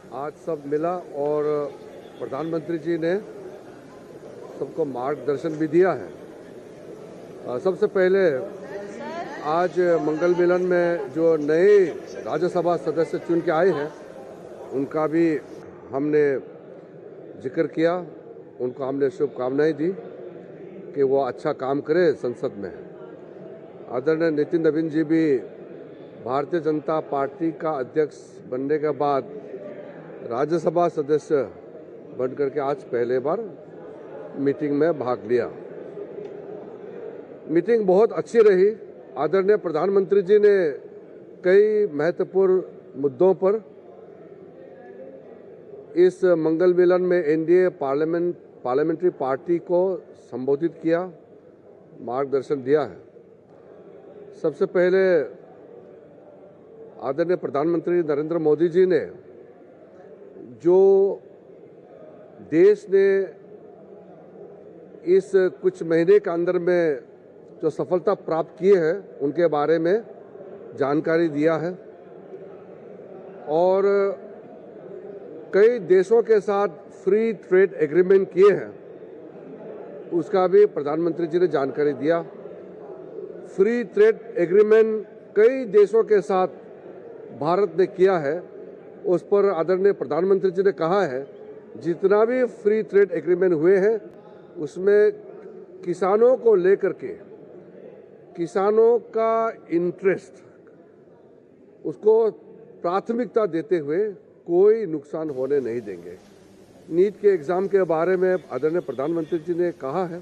आज सब मिला और प्रधानमंत्री जी ने सबको मार्गदर्शन भी दिया है। सबसे पहले आज मंगल मिलन में जो नए राज्यसभा सदस्य चुन के आए हैं उनका भी हमने जिक्र किया, उनको हमने शुभकामनाएं दी कि वो अच्छा काम करे संसद में। आदरणीय नितिन नवीन जी भी भारतीय जनता पार्टी का अध्यक्ष बनने के बाद राज्यसभा सदस्य बनकर के आज पहले बार मीटिंग में भाग लिया। मीटिंग बहुत अच्छी रही। आदरणीय प्रधानमंत्री जी ने कई महत्वपूर्ण मुद्दों पर इस मंगल मिलन में एनडीए पार्लियामेंट्री पार्टी को संबोधित किया, मार्गदर्शन दिया है। सबसे पहले आदरणीय प्रधानमंत्री नरेंद्र मोदी जी ने जो देश ने इस कुछ महीने के अंदर में जो सफलता प्राप्त की है उनके बारे में जानकारी दिया है और कई देशों के साथ फ्री ट्रेड एग्रीमेंट किए हैं, उसका भी प्रधानमंत्री जी ने जानकारी दिया। फ्री ट्रेड एग्रीमेंट कई देशों के साथ भारत ने किया है, उस पर आदरणीय प्रधानमंत्री जी ने कहा है जितना भी फ्री ट्रेड एग्रीमेंट हुए हैं उसमें किसानों को लेकर के, किसानों का इंटरेस्ट, उसको प्राथमिकता देते हुए कोई नुकसान होने नहीं देंगे। नीट के एग्ज़ाम के बारे में आदरणीय प्रधानमंत्री जी ने कहा है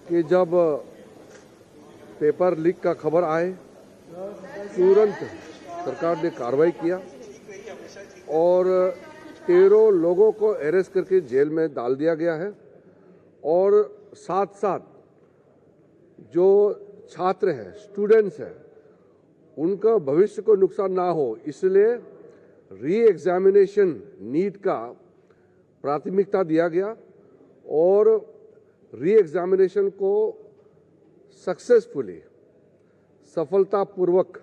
कि जब पेपर लीक का खबर आए तुरंत सरकार ने कार्रवाई किया और 13 लोगों को अरेस्ट करके जेल में डाल दिया गया है और साथ साथ जो छात्र हैं, स्टूडेंट्स हैं, उनका भविष्य को नुकसान ना हो इसलिए री एग्जामिनेशन नीट का प्राथमिकता दिया गया और री एग्जामिनेशन को सक्सेसफुली, सफलतापूर्वक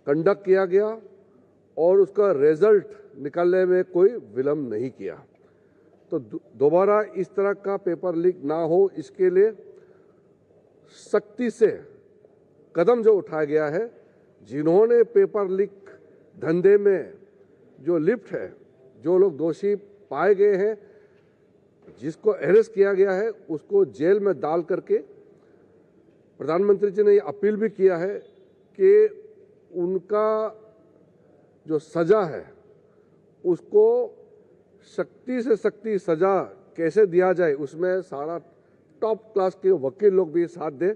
कंडक्ट किया गया और उसका रिजल्ट निकालने में कोई विलंब नहीं किया। तो दोबारा इस तरह का पेपर लीक ना हो इसके लिए सख्ती से कदम जो उठाया गया है। जिन्होंने पेपर लीक धंधे में जो लिप्त है, जो लोग दोषी पाए गए हैं, जिसको अरेस्ट किया गया है, उसको जेल में डाल करके प्रधानमंत्री जी ने ये अपील भी किया है कि उनका जो सजा है उसको सख्ती से सख्ती सजा कैसे दिया जाए, उसमें सारा टॉप क्लास के वकील लोग भी साथ दें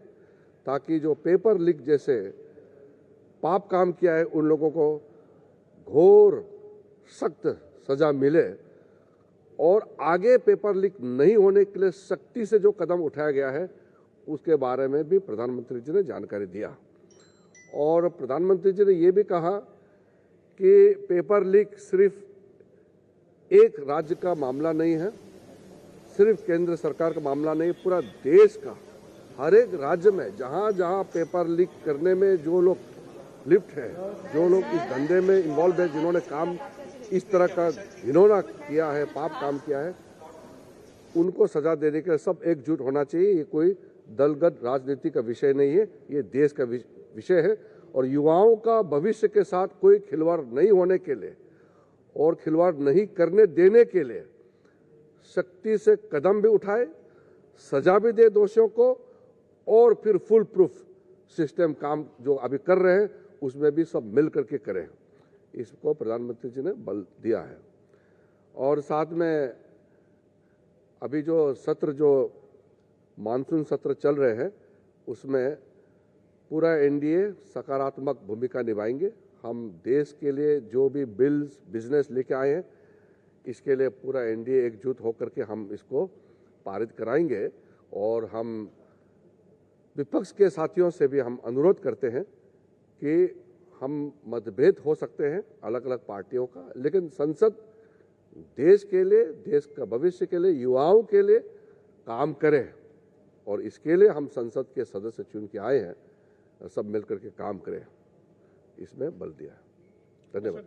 ताकि जो पेपर लीक जैसे पाप काम किया है उन लोगों को घोर सख्त सजा मिले और आगे पेपर लीक नहीं होने के लिए सख्ती से जो कदम उठाया गया है उसके बारे में भी प्रधानमंत्री जी ने जानकारी दिया। और प्रधानमंत्री जी ने ये भी कहा कि पेपर लीक सिर्फ एक राज्य का मामला नहीं है, सिर्फ केंद्र सरकार का मामला नहीं, पूरा देश का हर एक राज्य में जहाँ जहाँ पेपर लीक करने में जो लोग लिप्त है, जो लोग इस धंधे में इन्वॉल्व है, जिन्होंने काम इस तरह का घिनौना किया है, पाप काम किया है, उनको सजा देने के लिए सब एकजुट होना चाहिए। ये कोई दलगत राजनीति का विषय नहीं है, ये देश का विषय है और युवाओं का भविष्य के साथ कोई खिलवाड़ नहीं होने के लिए और खिलवाड़ नहीं करने देने के लिए सख्ती से कदम भी उठाए, सजा भी दे दोषियों को और फिर फुल प्रूफ सिस्टम काम जो अभी कर रहे हैं उसमें भी सब मिल करके करें, इसको प्रधानमंत्री जी ने बल दिया है। और साथ में अभी जो सत्र, जो मानसून सत्र चल रहे हैं उसमें पूरा एनडीए सकारात्मक भूमिका निभाएंगे। हम देश के लिए जो भी बिल्स, बिजनेस लेके आए हैं इसके लिए पूरा एनडीए एकजुट होकर के हम इसको पारित कराएंगे और हम विपक्ष के साथियों से भी हम अनुरोध करते हैं कि हम मतभेद हो सकते हैं अलग अलग पार्टियों का, लेकिन संसद देश के लिए, देश का भविष्य के लिए, युवाओं के लिए काम करे और इसके लिए हम संसद के सदस्य चुन के आए हैं, सब मिलकर के काम करें, इसमें बल दिया है। धन्यवाद।